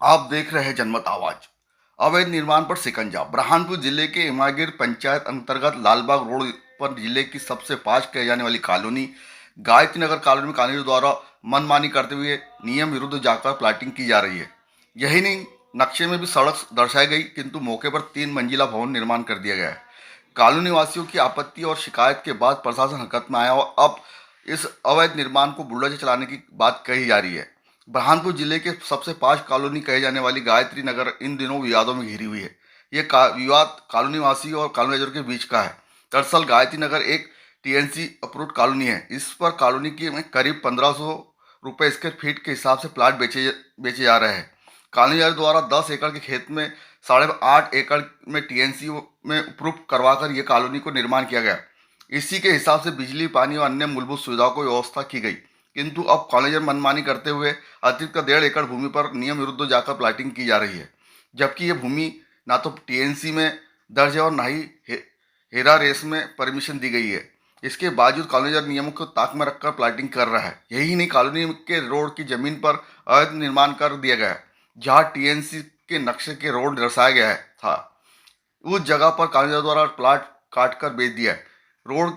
आप देख रहे हैं जनमत आवाज। अवैध निर्माण पर शिकंजा। बुरहानपुर जिले के इमागिर पंचायत अंतर्गत लालबाग रोड पर जिले की सबसे पास कही जाने वाली कॉलोनी गायत्री नगर कॉलोनी में कानूनी द्वारा मनमानी करते हुए नियम विरुद्ध जाकर प्लाटिंग की जा रही है। यही नहीं, नक्शे में भी सड़क दर्शाई गई, किंतु मौके पर 3 मंजिला भवन निर्माण कर दिया गया है। कॉलोनी वासियों की आपत्ति और शिकायत के बाद प्रशासन हरकत में आया और अब इस अवैध निर्माण को बुलडोजर चलाने की बात कही जा रही है। बुरहानपुर जिले के सबसे पास कॉलोनी कहे जाने वाली गायत्री नगर इन दिनों विवादों में घिरी हुई है। ये विवाद कॉलोनी वासी और कॉलोनाइजर के बीच का है। दरअसल गायत्री नगर एक टीएनसी अप्रूव्ड कॉलोनी है। इस पर कॉलोनी की में करीब 1500 रुपये स्क्वायर फीट के हिसाब से प्लाट बेचे जा रहे हैं। कॉलोनीदार द्वारा 10 एकड़ के खेत में 8.5 एकड़ में टीएनसी में अप्रूव करवाकर ये कॉलोनी को निर्माण किया गया। इसी के हिसाब से बिजली, पानी और अन्य मूलभूत सुविधाओं को व्यवस्था की गई, किंतु अब कॉलेजर मनमानी करते हुए अतिरिक्त 1.5 एकड़ भूमि पर नियम विरुद्ध जाकर प्लाटिंग की जा रही है। जबकि ये भूमि ना तो टीएनसी में दर्ज है और ना ही हेरा रेस में परमिशन दी गई है। इसके बावजूद कॉलोनीदार नियमों को ताक में रखकर प्लाटिंग कर रहा है। यही नहीं, कॉलोनी के रोड की जमीन पर अवैध निर्माण कर दिया गया है। जहाँ टीएनसी के नक्शे के रोड दर्शाया गया था, उस जगह पर कॉलोनीदार द्वारा प्लाट काट कर बेच दिया है। रोड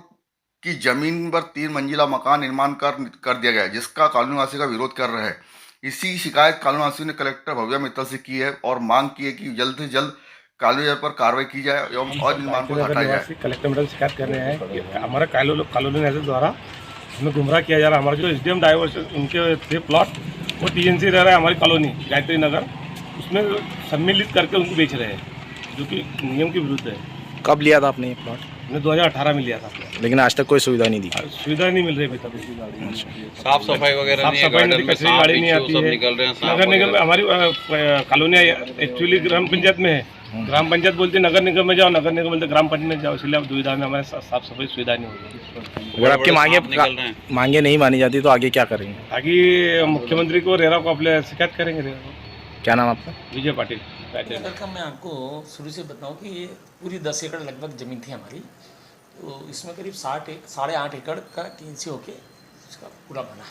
की जमीन पर 3 मंजिला मकान निर्माण कर दिया गया है, जिसका कॉलोनीवासी का विरोध कर रहे हैं। इसी शिकायत कॉलोनीवासियों ने कलेक्टर भव्या मित्तल से की है और मांग की है कि जल्द से जल्द कॉलोनी पर कार्रवाई की जाए एवं और निर्माण को हटाया जाए। कलेक्टर मैडम शिकायत कर रहे हैं कि हमारा कॉलोनी द्वारा हमें गुमराह किया जा रहा है। हमारा जो एसडीएम डाइवर्सन उनके थे प्लॉट, वो टीएनसी रह रहा है हमारी कॉलोनी गायत्री नगर, उसमें सम्मिलित करके उनको बेच रहे हैं, जो कि नियम के विरुद्ध है। कब लिया था आपने ये प्लॉट? हमने 2018 में लिया था, लेकिन आज तक कोई सुविधा नहीं दी। सुविधा नहीं मिल रही अभी तक। साफ सफाई वगैरह साफ सफाई नहीं, कचरे की गाड़ी नहीं आती है। नगर निगम हमारी कॉलोनी एक्चुअली ग्राम पंचायत में है। ग्राम पंचायत बोलती है नगर निगम में जाओ, नगर निगम बोलते ग्राम पंचायत में जाओ, इसलिए अब दुविधा में हमारे साफ सफाई सुविधा नहीं होगी। अगर आपकी मांगे नहीं मानी जाती तो आगे क्या करेंगे? आगे मुख्यमंत्री को, रेरा को अपने शिकायत करेंगे। रेरा को। क्या नाम आपका? विजय पाटिल। अगर का मैं आपको शुरू से बताऊं कि ये पूरी 10 एकड़ लगभग ज़मीन थी हमारी, तो इसमें करीब 8.5 एकड़ का टीएनसी होके इसका पूरा बना,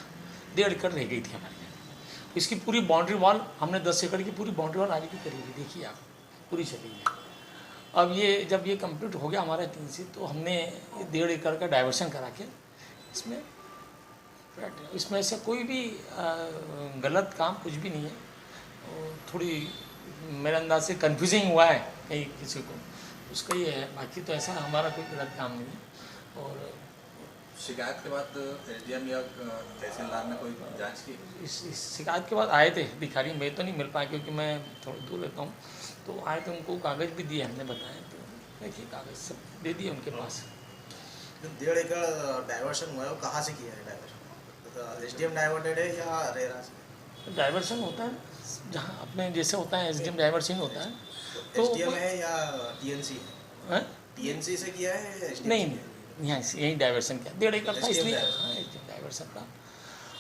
1.5 एकड़ रह गई थी हमारी। इसकी पूरी बाउंड्री वॉल हमने 10 एकड़ की पूरी बाउंड्री वॉल आगे की करी हुई, देखिए आप, पूरी चली है। अब ये जब ये कंप्लीट हो गया हमारा टीएनसी, तो हमने 1.5 एकड़ का डाइवर्शन करा के इसमें से कोई भी गलत काम कुछ भी नहीं है। थोड़ी मेरे अंदाज से कन्फ्यूजिंग हुआ है कहीं किसी को, उसका ये है, बाकी तो ऐसा हमारा कोई गलत काम नहीं है। और शिकायत के बाद एसडीएम या तहसीलदार ने कोई जांच की? इस शिकायत के बाद आए थे अधिकारी, मैं तो नहीं मिल पाया क्योंकि मैं थोड़ी दूर रहता हूँ, तो आए थे, उनको कागज़ भी दिए हमने, बताया, तो देखिए कागज़ सब दे दिए उनके पास। 1.5 एकड़ डाइवर्शन हुआ है, वो कहाँ से किया है डाइवर्शन? एसडीएम डाइवर्टेड है या रेरा से? डाइवर्शन होता है जहाँ अपने जैसे होता है एसडीएम डाइवर्शन होता है, तो एसडीएम है या टीएनसी है? टीएनसी से किया है या SDM नहीं, से किया है? यहाँ से यहीं डाइवर्शन किया, 1.5 एकड़ था इसलिए, हाँ डाइवर्शन का।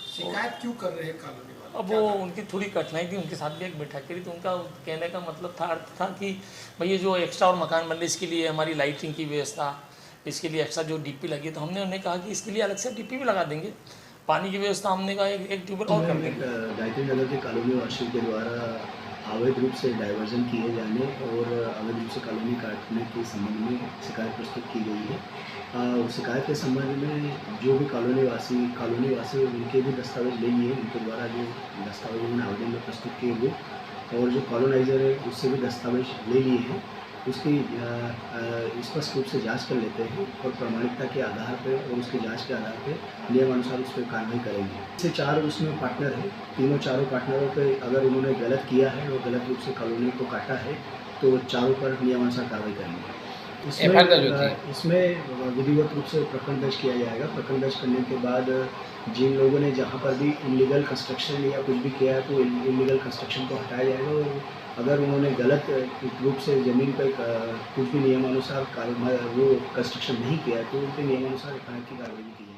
शिकायत क्यों कर रहे हैं कॉलोनी वाले? अब वो उनकी थोड़ी कठिनाई थी, उनके साथ भी एक बैठक करी, तो उनका कहने का मतलब था, अर्थ था कि भाई ये जो एक्स्ट्रा और मकान बन रहे, इसके लिए हमारी लाइटिंग की व्यवस्था, इसके लिए एक्स्ट्रा जो डीपी लगी, तो हमने उन्हें कहा कि इसके लिए अलग से डीपी भी लगा देंगे। पानी की व्यवस्था हमने कहा एक ट्यूबवेल और कर देंगे। गायत्री नगर के कॉलोनी वासियों के द्वारा अवैध रूप से डाइवर्जन किए जाने और अवैध रूप से कॉलोनी काटने के संबंध में शिकायत प्रस्तुत की गई है। शिकायत के संबंध में जो भी कॉलोनी वासी उनके भी दस्तावेज ले लिए, उनके द्वारा जो दस्तावेज उन्होंने आवेदन में प्रस्तुत किए हुए, और जो कॉलोनाइजर है उससे भी दस्तावेज ले लिए हैं, उसकी स्पष्ट रूप से जांच कर लेते हैं और प्रामाणिकता के आधार पर और उसकी जांच के आधार पर नियमानुसार उस पर कार्रवाई करेंगे। इससे 4 उसमें पार्टनर हैं, चारों पार्टनरों पे अगर उन्होंने गलत किया है और गलत रूप से कॉलोनी को काटा है, तो चारों पर नियमानुसार कार्रवाई करेंगे। इसमें विधिवत रूप से प्रकरण दर्ज किया जाएगा। प्रकरण दर्ज करने के बाद जिन लोगों ने जहाँ पर भी इलीगल कंस्ट्रक्शन या कुछ भी किया है, तो इलीगल कंस्ट्रक्शन को हटाया जाएगा, और अगर उन्होंने गलत रूप से ज़मीन पर कुछ भी नियमानुसार वो कंस्ट्रक्शन नहीं किया, तो उन पर नियमानुसार की कार्रवाई की जाएगी।